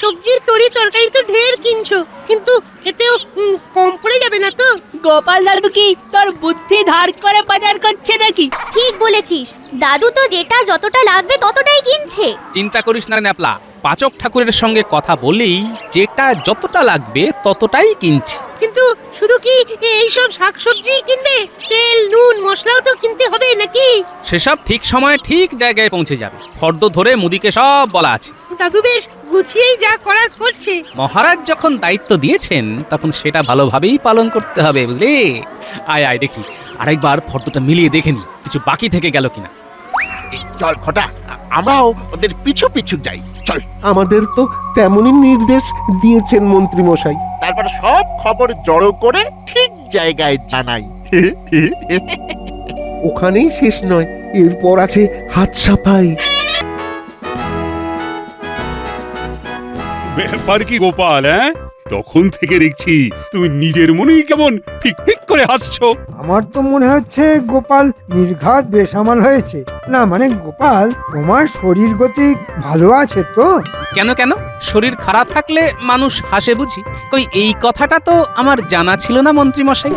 সবজি তরকারি তো ঢের কিনছো, কিন্তু এতেও কম পড়ে যাবে না তো? গোপাল দাদু কি তোর বুদ্ধি ধার করে বাজার করছে নাকি? ঠিক বলেছিস, দাদু তো যেটা যতটা লাগবে ততটাই কিনছে। চিন্তা করিস না ন্যাপলা, পাচক ঠাকুরের সঙ্গে কথা বলেই যেটা যতটা লাগবে ততটাই কিনছি। কিন্তু শুধু কি এইসব শাকসবজি কিনবে? তেল নুন মশলাও তো কিনতে হবে নাকি? সেসব ঠিক সময়ে ঠিক জায়গায় পৌঁছে যাবে। ফর্দ ধরে মুদিকে সব বলা আছে। দাদু বেশ গুছিয়েই যা করার করছে। মহারাজ যখন দায়িত্ব দিয়েছেন তখন সেটা ভালোভাবেই পালন করতে হবে, বুঝলি? আয় আয় দেখি আরেকবার ফর্দটা মিলিয়ে দেখে নি কিছু বাকি থেকে গেল কিনা। চল খটা, আমরাও ওদের পিছু পিছু যাই। চল, আমাদের তো তেমনই নির্দেশ দিয়েছেন মন্ত্রী মশাই। তারপর সব খবর জড়ো করে ঠিক জায়গায় জানাই। ওখানেই শেষ নয়, এরপর আছে হাত সাফাই। ব্যাপার কি গোপাল, তখন থেকে দেখছি তুমি নিজের মনেই কেমন ফিক ফিক করে হাসছো। আমার তো মনে হচ্ছে গোপাল নির্ঘাত বেসামাল হয়েছে। না মানে গোপাল, তোমার শরীর গতি ভালো আছে তো? কেন কেন, শরীর খারাপ থাকলে মানুষ হাসে বুঝি? কই এই কথাটা তো আমার জানা ছিল না মন্ত্রী মশাই।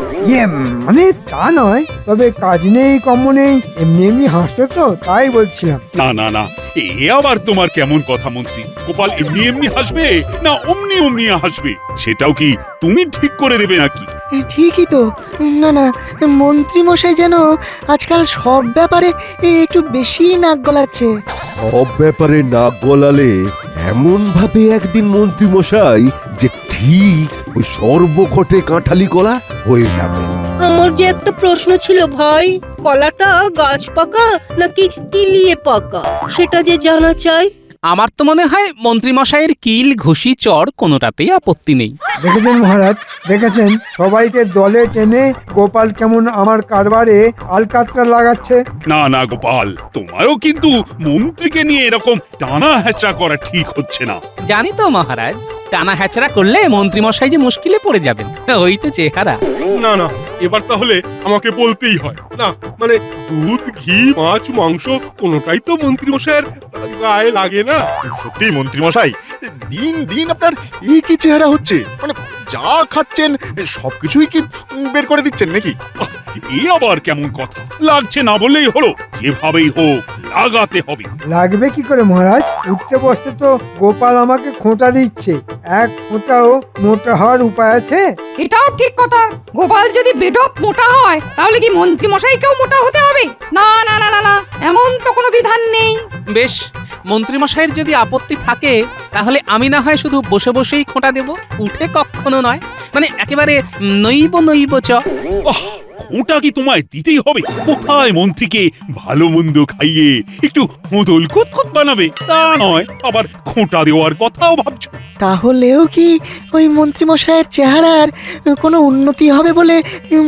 মানে তা নয়, তবে কাজ নেই কম্ম নেই এমনি এমনি হাসছো তো, তাই বলছিলাম। না না না, এ আবার তোমার কেমন কথা মন্ত্রী? গোপাল এমনি এমনি হাসবে না অমনি অমনি হাসবে, সেটাও কি তুমি ঠিক করে দেবে নাকি? ঠিকই তো। না না, মন্ত্রী মশাই যেন আজকাল সব ব্যাপারে একটু বেশি নাক গলাচ্ছে। সব ব্যাপারে নাক গলালে এমন ভাবে একদিন মন্ত্রী মশাই যে ঠিক ওই সর্বঘটে কাঁঠালি কলা হয়ে যাবে। আমার যে একটা প্রশ্ন ছিল ভাই, কলাটা গাছ পাকা নাকি কিলিয়ে পাকা সেটা যে জানা চাই। আমার তো মনে হয় মন্ত্রী মশাইয়ের কিল ঘুষি চড় কোনোটাতেই আপত্তি নেই। দেখেছেন মহারাজ, দেখেছেন সবাইকে দলে টেনে গোপাল কেমন আমার কারবারে আলকাতরা লাগাচ্ছে। না না গোপাল, তোমারও কিন্তু মন্ত্রীকে নিয়ে এরকম টানা হ্যাচড়া করা ঠিক হচ্ছে না। জানি তো মহারাজ, টানা হ্যাচড়া করলে মন্ত্রী মশাই যে মুশকিলে পড়ে যাবেন, ওই তো চেহারা। না না, এবার তাহলে আমাকে বলতেই হয়। না মানে দুধ ঘি মাছ মাংস কোনোটাই তো মন্ত্রী মশাইয়ের গায়ে লাগে না। সত্যি মন্ত্রী মশাই, দিন দিন আপনার এই কি চেহারা হচ্ছে? মানে যা খাচ্ছেন সবকিছুই কি বের করে দিচ্ছেন নাকি? এ আবার কেমন কথা? লাগছে না বললেই হলো, যেভাবেই হোক লাগাতে হবে। লাগবে কি করে মহারাজ? উঠতে বসতে তো গোপাল আমাকে খোঁটা দিচ্ছে। এক খোঁটাও মোটা হওয়ার উপায় আছে? এটাও ঠিক কথা। গোপাল যদি বেঢপ মোটা হয় তাহলে কি মন্ত্রী মশাইকেও মোটা হতে হবে? না না না না না, এমন তো কোনো বিধান নেই। বেশ, মন্ত্রী মশাইয়ের যদি আপত্তি থাকে তাহলে আমি না হয় শুধু বসে বসেই খোঁটা দেব, উঠে কখনো নয়। মানে একেবারে নইব নইব চ। ওটা কি তোমায় দিতেই হবে? কোথায় মন্ত্রীকে ভালো মন্দ খাইয়ে একটু মোদল কুতকুত বানাবে, তা নয় আবার খোঁটা দেওয়ার কথাও ভাবছো। তাহলেও কি ওই মন্ত্রী মশাইয়ের চেহারার কোনো উন্নতি হবে বলে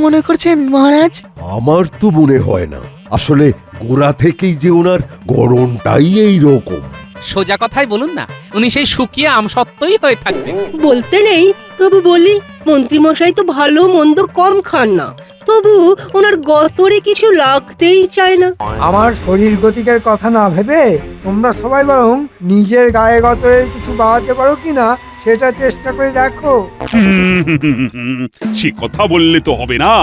মনে করছেন মহারাজ? আমার তো মনে হয় না। আসলে গোড়া থেকেই যে ওনার গড়নটাই এই রকম। সোজা কথাই বলুন না, উনি সেই শুকিয়ে আমসত্ত্বই হয়ে থাকবেন। বলতে নেই, তবু বলি, মন্ত্রী মশাই তো ভালো মন্দ কম খান না, তবু ওনার গতরে কিছু লাগতেই চায় না। আমার শরীর গতিকের কথা না ভেবে তোমরা সবাই বরং নিজের গায়ে গতরে কিছু বাড়াতে পারো কিনা সেটা চেষ্টা করে দেখো। সে কথা বললে তো হবে না।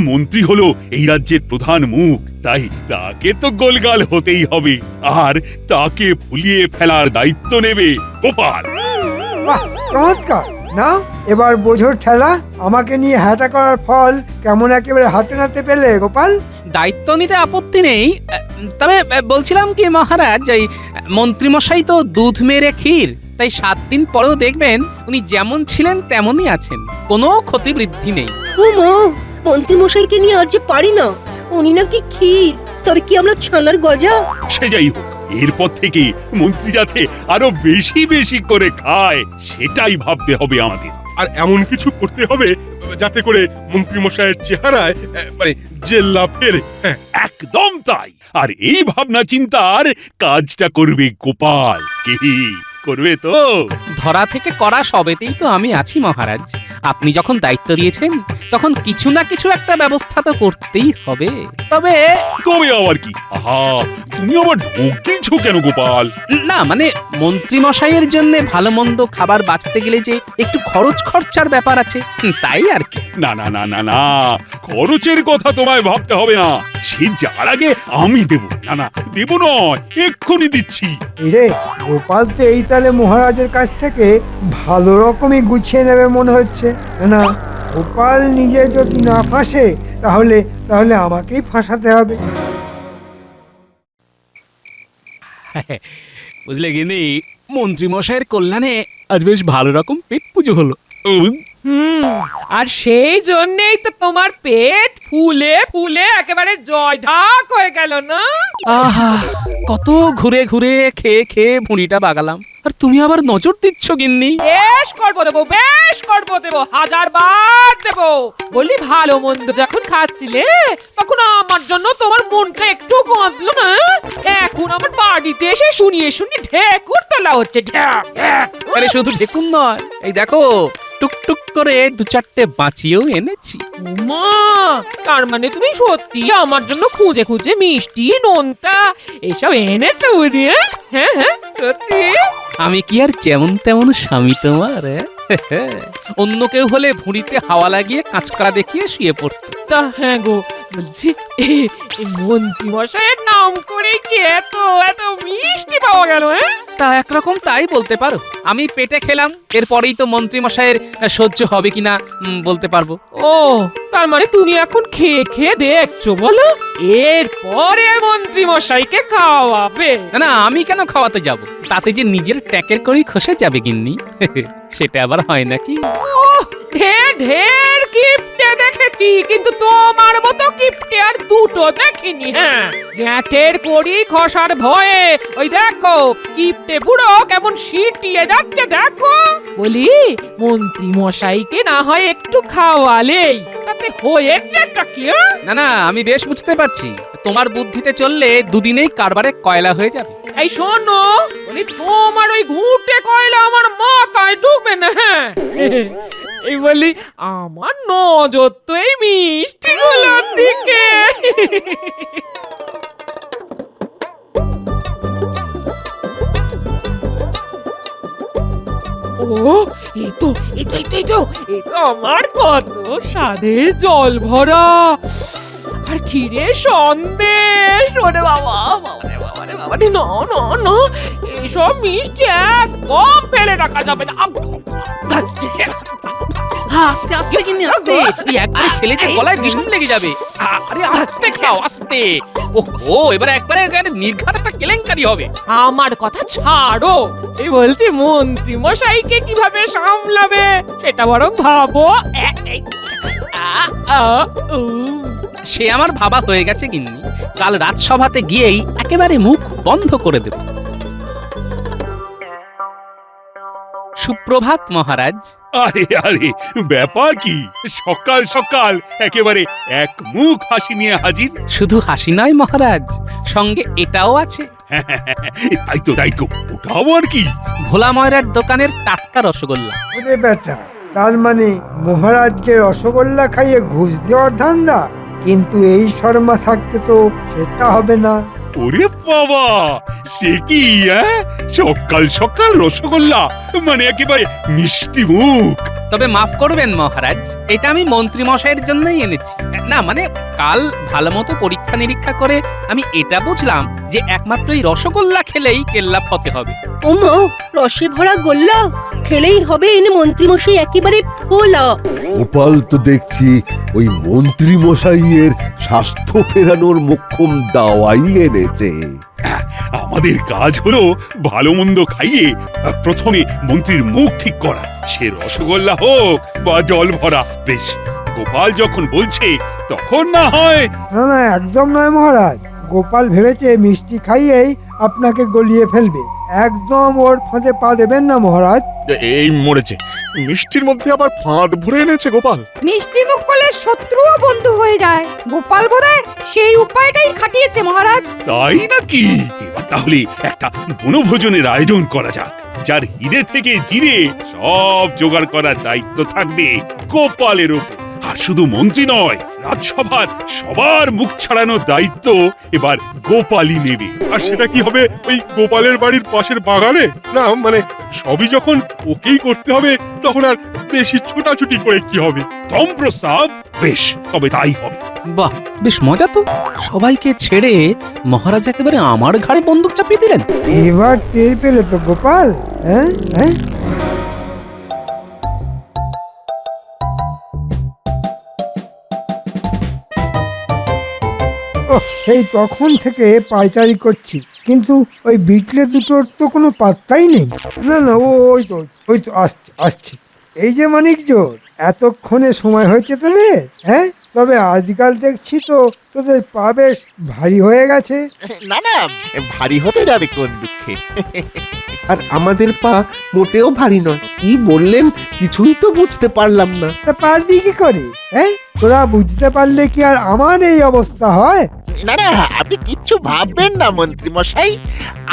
মন্ত্রী হলো এই রাজ্যের প্রধান মুখ, তাই তাকে তো গোলগাল হতেই হবে, আর তাকে ভুলিয়ে ফেলার দায়িত্ব নেবে গোপাল। বাহ, চমৎকার! না এবার বোঝোর ঠেলা, আমাকে নিয়ে হ্যাটা করার ফল কেমন একেবারে হাতে নাতে পেলে গোপাল। দায়িত্ব নিতে আপত্তি নেই, তবে বলছিলাম কি মহারাজ, এই মন্ত্রী মশাই তো দুধ মেরে ক্ষীর, তাই 7 দিন পরেও দেখবেন উনি যেমন ছিলেন তেমনই আছেন, কোনো ক্ষতি বৃদ্ধি নেই। ও মা, মন্ত্রী মশাইকে নিয়ে আর যে পারি না। উনি নাকি ক্ষীর, তবে কি আমরা ছানার গজা? সে যাই হোক, এরপর থেকে মন্ত্রী যাতে আরো বেশি বেশি করে খায় সেটাই ভাবতে হবে আমাদের। আর এমন কিছু করতে হবে যাতে করে মন্ত্রী মশাইয়ের চেহারায় মানে জেল্লা ফেরে। একদম তাই। আর এই ভাবনা চিন্তার কাজটা করবে গোপাল। কি করবে তো? ধরা থেকে করা সবেতেই তো আমি আছি মহারাজ। আপনি যখন দায়িত্ব দিয়েছেন তখন কিছু না কিছু একটা ব্যবস্থা তো করতেই হবে। তবে তবে আবার কি? আহা, তুমি আবার ঢোক দিয়েছো কেন গোপাল? না মানে মন্ত্রী মশাইয়ের জন্য ভালো মন্দ খাবার বাঁচতে গেলে যে একটু খরচার ব্যাপার আছে, তাই আর কি। না না না না না, খরচের কথা তোমায় ভাবতে হবে না, সে যার আগে আমি দেব। না না, দেব নয়, এক্ষুনি দিচ্ছি। রে গোপাল তো এই তালে মহারাজের কাছ থেকে ভালো রকমই গুছিয়ে নেবে মনে হচ্ছে। না, গোপাল নিজে যদি না ফাঁসে তাহলে তাহলে আমাকেই ফাঁসাতে হবে। বুঝলে গিনি, মন্ত্রী মশাইয়ের কল্যাণে আজ বেশ ভালো রকম পেট পুজো হলো। আর সেই জন্যই তো তোমার পেট ফুলে ফুলে একেবারে জয় ঢাক হয়ে গেল না? আহা, কত ঘুরে ঘুরে খেয়ে খেয়ে ভুঁড়িটা বাগালাম, আর তুমি আবার নজর দিচ্ছ গিন্নি। বেশ করবো দেবো, বেশ করবো দেবো, 1000 বার দেবো। বলি ভালো মন্দ যখন খাচ্ছিলে তখন আমার জন্য তোমার মনটা একটু বদলো না? এখন আমার বাড়িতে এসে শুনিয়ে শুনিয়ে ঢেকুর তোলা হচ্ছে। ঢ্যাক, ঢ্যাক। আরে শুধু দেখুন নয়, এই দেখো টুকটুক করে 2-4টে বাঁচিয়েও এনেছি। মা, তার মানে তুমি সত্যি আমার জন্য খুঁজে খুঁজে মিষ্টি নোনতা এসব এনেছো বুঝি? হ্যাঁ হ্যাঁ, সত্যি? আমি কি আর যেমন তেমন স্বামী তোমার? অন্য কেউ হলে ভুঁড়িতে হাওয়া লাগিয়ে কাঁচকড়া দেখিয়ে শুয়ে পড়তো। তা হ্যাঁ গো, বলছি এই মন্ত্রী মশাইয়ের নাম করে কি এত এত মিষ্টি পাওয়া গেল? তা একরকম তাই বলতে পারো। আমি পেটে খেলাম, এরপরেই তো মন্ত্রী মশাইয়ের সহ্য হবে কিনা বলতে পারবো। ও, তার মানে তুমি এখন খেয়ে খেয়ে দেখছো বলো? এরপরে মন্ত্রী মশাইকে খাওয়াবে? না না, আমি কেন খাওয়াতে যাব? তাতে যে নিজের ট্যাকের করেই খসে যাবে গিন্নি। সেটা আবার হয় নাকি? ঢের ঢের কিপটে দেখেছি, কিন্তু তোমার মতো কিপটে আর দুটো দেখিনি। হ্যাঁ, গ্যাঁটের কড়ি খসার ভয়ে ওই দেখো কিপটে বুড়ো কেমন সিটিয়ে যাচ্ছে দেখো। বলি মন্ত্রী মশাইকে না হয় একটু খাওয়ালেই তাতে হয়েছেটা কি? না না, আমি বেশ বুঝতে পারছি, তোমার বুদ্ধিতে চললে দুদিনেই কারবারে কয়লা হয়ে যাবে। এই শোনো, বলি তোমার ওই ঘুঁটে কয়লা আমার মাথায় ঢুকবে না। হ্যাঁ, এই বলি আমার নজর তো এই মিষ্টিগুলোর দিকে। ও, এই তো এই তো এই তো এই তো এই তো আমার কত স্বাদের জল ভরা আর ক্ষীরে সন্দেশ। ওরে বাবা, বাবারে বাবারে বাবারে, না না না, এইসব মিষ্টি একদম ফেলে রাখা যাবে না। আস্তে আস্তে গিন্নি, আস্তে। এই একবারে খেলে যে গলায় বিষম লেগে যাবে। আরে আস্তে খাও, আস্তে। ওহো, এবার একবারে নির্ঘাত একটা কেলেঙ্কারি হবে। আমার কথা ছাড়ো, এই বলছি মন্ত্রী মশাইকে কিভাবে সামলাবে সেটা বরং ভাবো। সে আমার ভাবা হয়ে গেছে গিন্নি, কাল রাজসভাতে গিয়েই একেবারে মুখ বন্ধ করে দেব। সুপ্রভাত মহারাজ। আরে আরে, ব্যাপার কি? সকাল সকাল একেবারে এক মুখ হাসি নিয়ে হাজির। শুধু হাসি নয় মহারাজ, সঙ্গে এটাও আছে। তাই তো তাই তো, ওটাও আর কি? ভোলা ময়রার দোকানের টাটকা রসগোল্লা। ওরে বেটা, তার মানে মহারাজকে রসগোল্লা খাইয়ে ঘুষ দেওয়ার ধান্দা? কিন্তু এই শর্মা থাকতে তো সেটা হবে না। ওরে বাবা, সে কি? সকাল সকাল রসগোল্লা, মানে একেবারে মিষ্টি মুখ। তবে মাফ করবেন মহারাজ, এটা আমি মন্ত্রী মশাইয়ের জন্যই এনেছি। না মানে কাল ভালো মতো পরীক্ষা নিরীক্ষা করে আমি এটা বুঝলাম যে একমাত্র এই রসগোল্লা খেলেই কেল্লা ফতে হবে। ওমা, রসে ভরা গোল্লা খেলেই হবে এনে মন্ত্রী মশাই একেবারে ফোলা। গোপাল তো দেখছি ওই মন্ত্রী মশাইয়ের স্বাস্থ্য ফেরানোর মোক্ষম দাওয়াই এনেছে। আমাদের কাজ হলো ভালো মন্দ খাইয়ে প্রথমে মন্ত্রীর মুখ ঠিক করা, সে রসগোল্লা হোক বা জল ভরা। বেশ, গোপাল যখন বলছে তখন না হয়। না না, একদম নয় মহারাজ। গোপাল ভেবেছে মিষ্টি খাইয়েই আপনাকে গলিয়ে ফেলবে। একদম ওর ফাঁদে পা দেবেন না মহারাজ। এই মরেছে, মিষ্টির মধ্যে আবার ফাঁদ ভরে এনেছে গোপাল। মিষ্টি মুখ করলে শত্রুও বন্ধু হয়ে যায়। গোপাল বোধহয় সেই উপায়টাই খাটিয়েছে মহারাজ। তাই নাকি? এবার তাহলে একটা বনভোজনের আয়োজন করা যাক। যার হিরে থেকে জিরে সব জোগাড় করার দায়িত্ব থাকবে গোপালের ওপর। আর শুধু মন্ত্রী নয়, রাজসভার সবার মুখ ছাড়ানোর দায়িত্ব এবার গোপালই নেবে। আর সেটা কি হবে ওই গোপালের বাড়ির পাশের বাগানে? না মানে সবই যখন ওকেই করতে হবে তখন আর বেশি ছোটাছুটি করে কি হবে? তম প্রস্তাব বেশ, তবে তাই হবে। বাহ, বেশ মজা তো। সবাইকে ছেড়ে মহারাজ একেবারে আমার ঘাড়ে বন্দুক চাপিয়ে দিলেন। এবার টের পেলে তো গোপাল, হ্যাঁ হ্যাঁ। সেই তখন থেকে পায়চারি করছি, কিন্তু ওই বিটলে দুটোর তো কোনো পাত্তাই নেই। না না, ওই তো আসছে আসছে। এই যে মানিক জোর, এতক্ষণে সময় হয়েছে তোদের? হ্যাঁ, তবে আজকাল দেখছি তো তোদের পা বেশ ভারী হয়ে গেছে। না না, ভারী হতে যাবে কোন দুঃখে। আর আমাদের পা মোটেও ভারী নয়। কি বললেন কিছুই তো বুঝতে পারলাম না। তা পারবি কি করে? হ্যাঁ, তোরা বুঝতে পারলে কি আর আমার এই অবস্থা হয়? না না, আপনি কিচ্ছু ভাববেন না মন্ত্রী মশাই,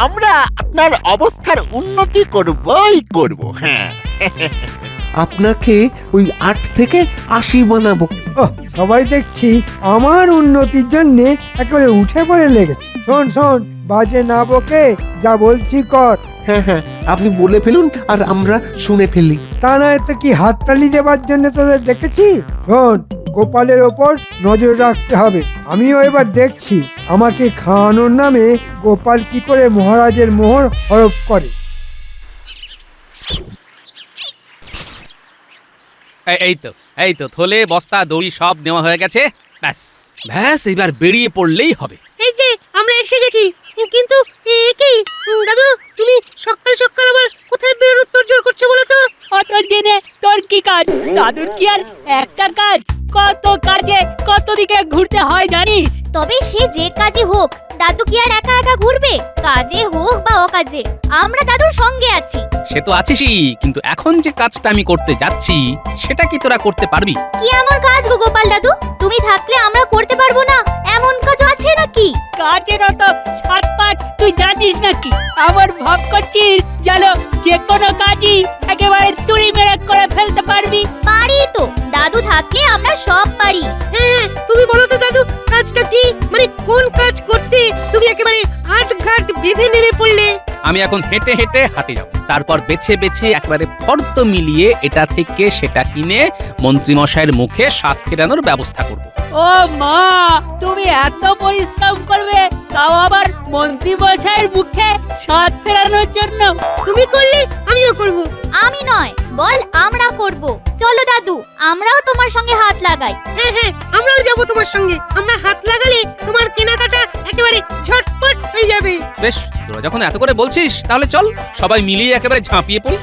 আমরা আপনার অবস্থার উন্নতি করবই করব। হ্যাঁ, আপনাকে ওই 8 থেকে 80 বানাবো। সবাই দেখছি আমার উন্নতির জন্য একেবারে উঠে পড়ে লেগেছে। শোন শোন, বাজে না বকে যা বলছি কর। হ্যাঁ হ্যাঁ, আপনি বলে ফেলুন আর আমরা শুনে ফেলি। তা নয় তো কি হাততালি দেবার জন্য তোদের ডেকেছি? শোন, গোপালের ওপর নজর রাখতে হবে। আমিও এবার দেখছি আমাকে খাওয়ানোর নামে গোপাল কি করে মহারাজের মোহর হরপ করে। এই তো থলে বস্তা দড়ি সব নেওয়া হয়ে গেছে। ব্যাস ব্যাস, এবার বেরিয়ে পড়লেই হবে। এই যে আমরা এসে গেছি, কিন্তু কি দাদু, তুমি সকাল সকাল আবার কোথায় বেরোনোর তোড়জোড় করছো বলো তো? অত জেনে তোর কি কাজ? দাদুর কি আর একটা কাজ? কত কাজে কত দিকে ঘুরতে হয় জানিস? তবে সে যে কাজই হোক, দাদু কি আর একা একা ঘুরবে? কাজে হোক বা অকাজে, আমরা দাদুর সঙ্গে আছি। সে তো আছিসই, কিন্তু এখন যে কাজটা আমি করতে যাচ্ছি সেটা কি তোরা করতে পারবি? কি এমন কাজ গো গোপাল দাদু? তুমি থাকলে আমরা করতে পারবো না এমন কাজ আছে নাকি? কাজের অত 7-5 তুই জানিস নাকি? আমার ভাব করছিস জানো যে কোনো কাজই একেবারে তুড়ি মেরে করে ফেলতে পারবি? পারি তো, দাদু থাকলে আমরা সব পারি। হ্যাঁ, তুমি বলো তো দাদু, কাজটা কি? মানে কোন কাজ করতে তুমি একেবারে আটঘাট বেঁধে নেমে পড়লে? আমি এখন হেঁটে হেঁটে হাঁটে যাব, তারপর বেছে বেছে একবারে ফর্দ মিলিয়ে এটা থেকে সেটা কিনে মন্ত্রী মশাইয়ের মুখে স্বাদ ফেরানোর ব্যবস্থা করব। ও মা, তুমি এত পরিশ্রম করবে, তাও আবার মন্ত্রী মশাইয়ের মুখে স্বাদ ফেরানোর জন্য? তুমি করলে আমিও করব। আমি নয়, বল আমরা করব। চলো দাদু, আমরাও তোমার সঙ্গে হাত লাগাই। হ্যাঁ হ্যাঁ, আমরাও যাব তোমার সঙ্গে। আমরা হাত লাগালে তোমার কেনাকাটা একেবারে ঝটপট হয়ে যাবে। বেশ, তোরা যখন এত করে বলছিস তাহলে চল সবাই মিলিয়ে একেবারে ঝাঁপিয়ে পড়ি।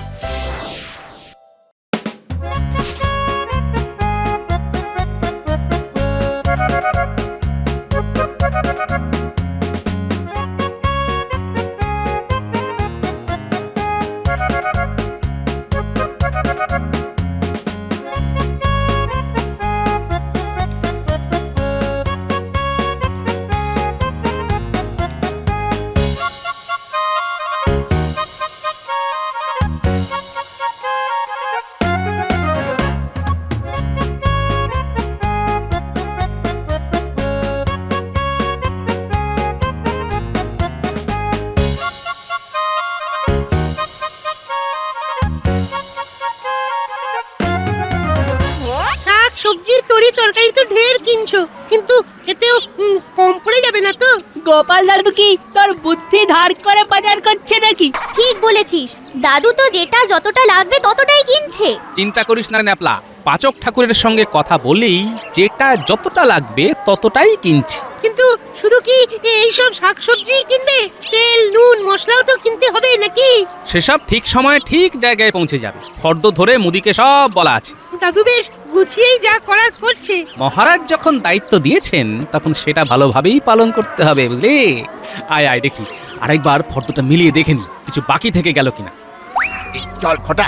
সবজি তরি তরকারি তো ঢের কিনছো, কিন্তু এতেও কম পড়ে যাবে না তো? গোপাল দাদু কি তোর বুদ্ধি ধার করে বাজার করছে নাকি? ঠিক বলেছিস, দাদু তো যেটা যতটা লাগবে ততটাই কিনছে। চিন্তা করিস না ন্যাপলা, পাচক ঠাকুরের সঙ্গে কথা বলেই যেটা যতটা লাগবে ততটাই কিনছি। কিন্তু শুধু কি এই সব শাকসবজি কিনবে? তেল নুন মশলাও তো কিনতে হবে নাকি? সেসব ঠিক সময়ে ঠিক জায়গায় পৌঁছে যাবে। ফর্দ ধরে মুদিকে সব বলা আছে। দাদু বেশ গুছিয়েই যা করার করছে। মহারাজ যখন দায়িত্ব দিয়েছেন তখন সেটা ভালোভাবেই পালন করতে হবে, বুঝলি? আয় আয় দেখি, আরেকবার ফর্দটা মিলিয়ে দেখে নি কিছু বাকি থেকে গেল কিনা। চল খটা,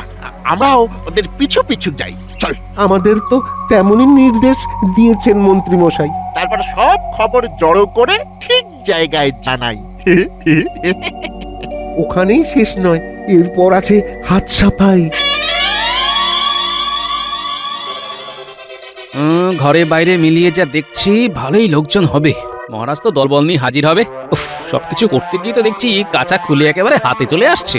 আমরাও ওদের পিছু পিছু যাই। চল, আমাদের তো তেমনই নির্দেশ দিয়েছেন মন্ত্রী মশাই। তারপর সব খবর জড়ো করে ঠিক জায়গায় জানাই। ওখানেই শেষ নয়, এরপর আছে হাত সাফাই। ঘরে বাইরে মিলিয়ে যা দেখছি ভালোই লোকজন হবে। মহারাজ তো দলবল নিয়ে হাজির হবে। উফ, সবকিছু করতে গিয়ে তো দেখছি কাঁচা খুলে একেবারে হাতে চলে আসছে।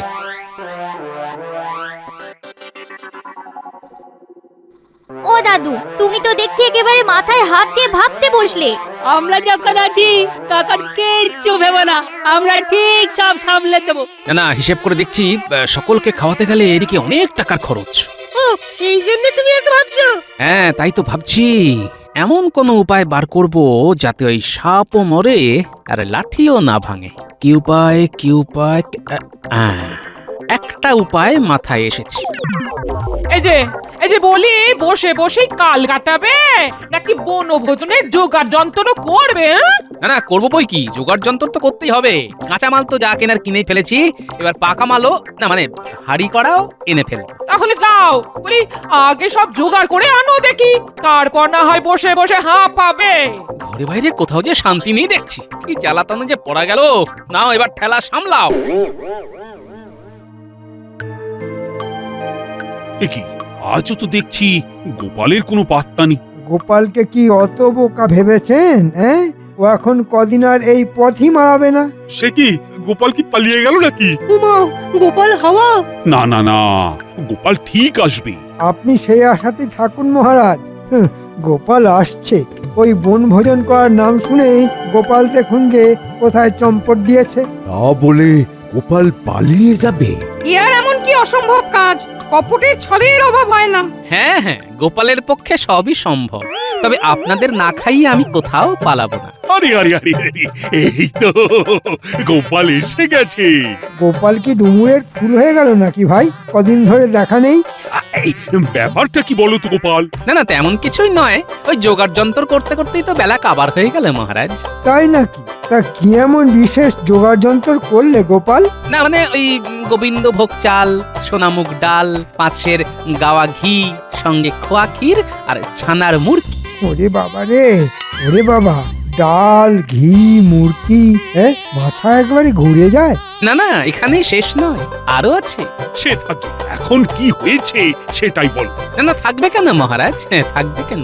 ও দাদু, তুমি তো দেখছি একেবারে মাথায় হাত দিয়ে ভাবতে বসলে। আমরা যখন আছি তখন কিচ্ছু ভেবো না, আমরা ঠিক সব সামলে দেবো। না না, হিসেব করে দেখছি সকলকে খাওয়াতে গেলে এদিকে অনেক টাকার খরচ। ও সেই জন্য তুমি এত ভাবছো? হ্যাঁ, তাই তো ভাবছি এমন কোনো উপায় বার করব যাতে ওই সাপও মরে আর লাঠিও না ভাঙে। কি উপায়, কি উপায়? একটা উপায় মাথায় এসেছে। এই যে বলি, বসে বসেই কাল কাটাবে নাকি বনভোজনের জোগাড় যন্ত্র করবে? না না, করবো বই কি, জোগাড় যন্ত্র তো করতেই হবে। কাঁচা মাল তো যা কেনার কিনেই ফেলেছি, এবার পাকা মালও না মানে হাড়ি করাও এনে ফেল। তাহলে যাও, বলি আগে সব জোগাড় করে আনো দেখি, তারপর না হয় বসে বসে হাঁপাবে। ঘরে বাইরে কোথাও যে শান্তি নেই দেখছি, কি জ্বালাতনে যে পড়া গেল। নাও এবার ঠেলা সামলাও। কি আজও তো দেখছি গোপালের কোনো পাত্তা নেই। গোপালকে কি অত বোকা ভেবেছেন? হ্যাঁ, ও এখন কদিন আর এই পথই মারাবে না। সে কি গোপাল কি পালিয়ে গেল নাকি? উমা, গোপাল হাওয়া। না না না, গোপাল ঠিক আসবে। আপনি সেই আশাতেই থাকুন মহারাজ। গোপাল আসছে। ওই বনভোজন করার নাম শুনেই গোপাল দেখুন গে কোথায় চম্পট দিয়েছে। তা বলে গোপাল পালিয়ে যাবে? ইয়ার এমন কি অসম্ভব কাজ? কপটের ছলের অভাব হয় না। হ্যাঁ হ্যাঁ, গোপালের পক্ষে সবই সম্ভব, তবে আপনাদের না খাইয়ে আমি কোথাও পালাবো না। আরে আরে আরে আরে, এই তো গোপাল এসে গেছে। গোপাল কি ডুমুরের ফুল হয়ে গেল নাকি ভাই? কদিন ধরে দেখা নেই। এই ব্যাপারটা কি বলো তো গোপাল? না না, তেমন কিছুই নয়, ওই জোগাড় যন্ত্র করতে করতেই তো বেলা কাবার হয়ে গেল মহারাজ। তাই নাকি? তা কি এমন বিশেষ জোগাড় যন্ত্র করলে গোপাল? না মানে ওই গোবিন্দ ভোগ চাল, সোনামুগ ডাল, 5 গাওয়া ঘি, সঙ্গে খোয়া ক্ষীর আর ছানার মুরগি। ওরে বাবা রে, ওরে বাবা, ডাল, ঘি, মূর্তি, মাথা একবারে ঘুরে যায়। না না, এখানেই শেষ নয়, আরো আছে। সে থাকবে, এখন কি হয়েছে সেটাই বল। না না, থাকবে কেন মহারাজ, থাকবে কেন।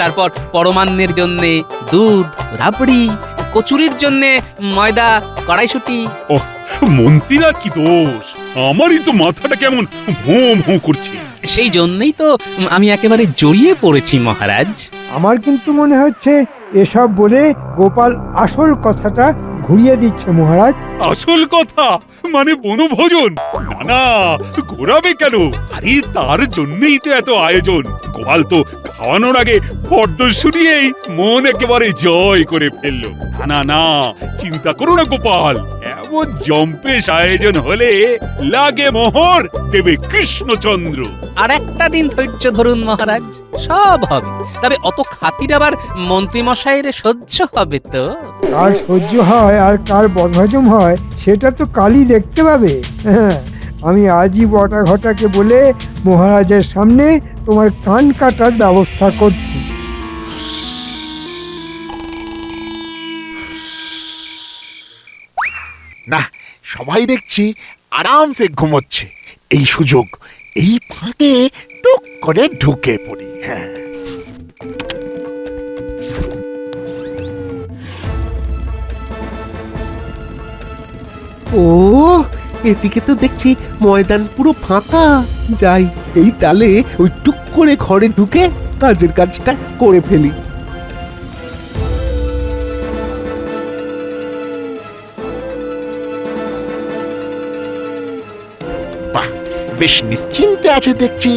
তারপর পরমান্নের জন্যে দুধ, রাবড়ি, কচুরির জন্যে ময়দা, কড়াইশুটি। ও মন্ত্রীরা কি দোষ? আমারই তো মাথাটা কেমন ভোঁ ভোঁ করছে। সেই জন্যই তো আমি একেবারে জড়িয়ে পড়েছি মহারাজ। আমার কিন্তু মনে হচ্ছে এসব বলে গোপাল আসল কথাটা ঘুরিয়ে দিচ্ছে মহারাজ। আসল কথা মানে বনভোজন? না না, ঘোরাবে কেন? আরে তার জন্যই তো এত আয়োজন। গোপাল তো খাওয়ানোর আগে ফর্দ শুনিয়েই মন একেবারে জয় করে ফেললো। না না না, চিন্তা করো না গোপাল, এমন জম্পেশ আয়োজন হলে লাগে মোহর, দেবে কৃষ্ণচন্দ্র। আর একটা দিন ধৈর্য ধরুন মহারাজ, সব হবে। তবে অত খাতির আবার মন্ত্রী মশাইয়ের সহ্য হবে তো? কার সহ্য হয় আর কার বদহজম হয় সেটা তো কালই দেখতে পাবে। হ্যাঁ, আমি আজই বটা ঘটাকে বলে মহারাজের সামনে তোমার কান কাটার ব্যবস্থা করছি। না, সবাই দেখছি আরামসে ঘুমোচ্ছে। এই সুযোগ, এই ফাঁকে টুক করে ঢুকে পড়ি। হ্যাঁ, ও, এদিকে তো দেখছি ময়দান পুরো ফাঁকা। যাই, এই তালে ওই টুক করে ঘরে ঢুকে কাজের কাজটা করে ফেলি। বাহ, বেশ নিশ্চিন্তে আছে দেখছি।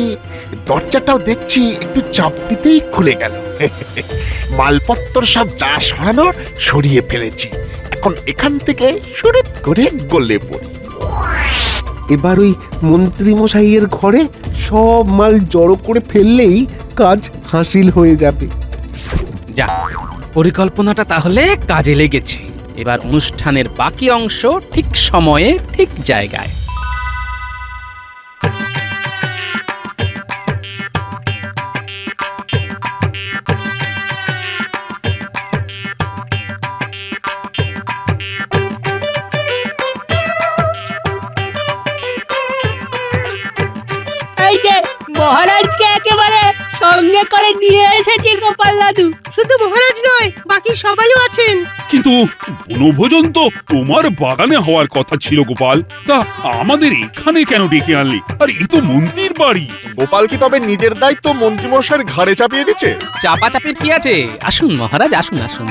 দরজাটাও দেখছি একটু চাপ দিতেই খুলে গেল। মালপত্র সব যা সরানোর সরিয়ে ফেলেছি। এখন এখান থেকে শুরু করে গলে পড়ি। এবার ওই মন্ত্রী মশাইয়ের ঘরে সব মাল জড়ো করে ফেললেই কাজ হাসিল হয়ে যাবে। যা, পরিকল্পনাটা তাহলে কাজে লেগেছে। এবার অনুষ্ঠানের বাকি অংশ ঠিক সময়ে ঠিক জায়গায়। মহারাজকে একেবারে সঙ্গে করে নিয়ে এসেছি গোপাল দাদু। শুধু মহারাজ নয়, বাকি সবাইও আছেন। কিন্তু বনভোজন তো তোমার বাগানে হওয়ার কথা ছিল গোপাল, তা আমাদের এখানে কেন ডেকে আনলি? আর এই তো মন্ত্রীর বাড়ি। গোপাল কি তবে নিজের দায়িত্ব মন্ত্রীমশাইয়ের ঘাড়ে চাপিয়ে দিচ্ছে? চাপাচাপির কি আছে? আসুন মহারাজ, আসুন আসুন।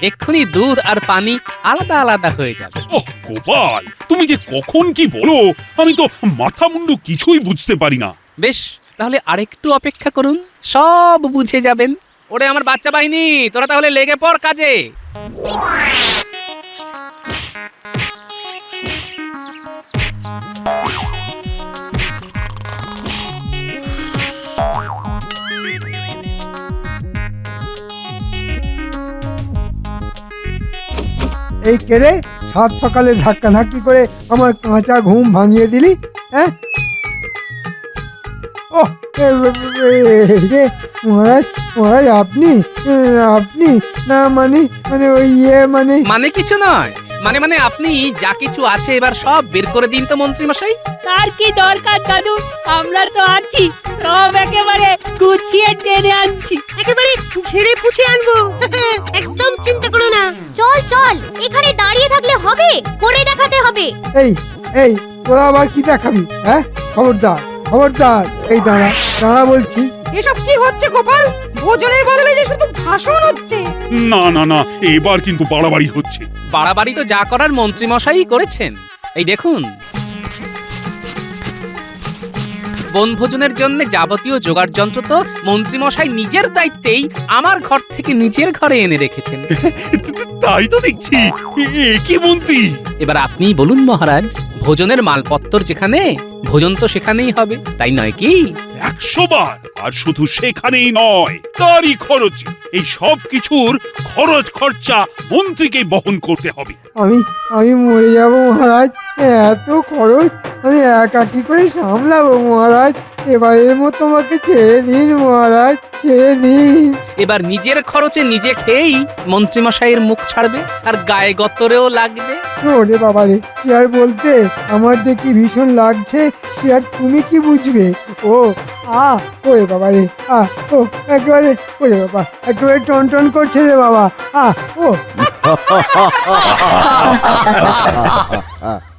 এক্ষুনি দুধ আর পানি আলাদা আলাদা হয়ে যাবে। ওহ গোপাল, তুমি যে কখন কি বলো আমি তো মাথা মুন্ডু কিছুই বুঝতে পারি না। বেশ, তাহলে আরেকটু অপেক্ষা করুন, সব বুঝে যাবেন। ওরে আমার বাচ্চা বাহিনী, তোরা তাহলে লেগে পড় কাজে। এই কেড়ে সাত সকালে ধাক্কাধাক্কি করে আমার কাঁচা ঘুম ভাঙিয়ে দিলি, হ্যাঁ? ও রে মহারাজ, মহারাজ আপনি আপনি না মানে মানে ওই মানে কিছু নয়, মানে আপনি যা কিছু আছে এবার সব বের করে দিন তো মন্ত্রী মশাই। তার কি দরকার দাদু, আমরা তো আছি, সব একেবারে গুছিয়ে টেনে আনছি। একেবারে ঝেড়ে পুছে আনবো, একদম চিন্তা করো না। চল চল, এখানে দাঁড়িয়ে থাকলে হবে, করে দেখাতে হবে। এই এই তোরা আবার কি দেখাবি? হ্যাঁ, খবরদার খবরদার, এই দাঁড়া দাঁড়া বলছি। এসব কি হচ্ছে গোপাল? ভোজনের বদলে যে শুধু ভাষণ হচ্ছে। না না না, এবার কিন্তু বাড়াবাড়ি হচ্ছে। বাড়াবাড়ি তো যা করার মন্ত্রী মশাই করেছেন। এই দেখুন, বনভোজনের জন্য যাবতীয় জোগাড় যন্ত্র তো মন্ত্রী মশাই নিজের দায়িত্বেই আমার ঘর থেকে নিজের ঘরে এনে রেখেছেন। তাই তো দেখছি, কি মন্ত্রী। এবার আপনিই বলুন মহারাজ, ভোজনের মালপত্তর যেখানে, ভোজন তো সেখানেই হবে, তাই নয় কি? 100 বার। আর শুধু সেখানেই নয়, তারই খরচ। এই সব কিছুর খরচ খরচা মন্ত্রীকে বহন করতে হবে। আমি আমি মরে যাব মহারাজ, এত খরচ আমি একা কি করে সামলাবো মহারাজ? এবারের মতো আমাকে ছেড়ে দিন মহারাজ, ছেড়ে দিন। এবার নিজের খরচে নিজে খেয়েই মন্ত্রী মশাইয়ের মুখ ছাড়বে, আর গায়ে গতরেও লাগবে। ওরে বাবা রে, কি আর বলতে, আমার যে কি ভীষণ লাগছে সে আর তুমি কি বুঝবে। ও ওরে বাবা রে, ও একেবারে, ওরে বাবা একেবারে টন টন করছে রে বাবা, ও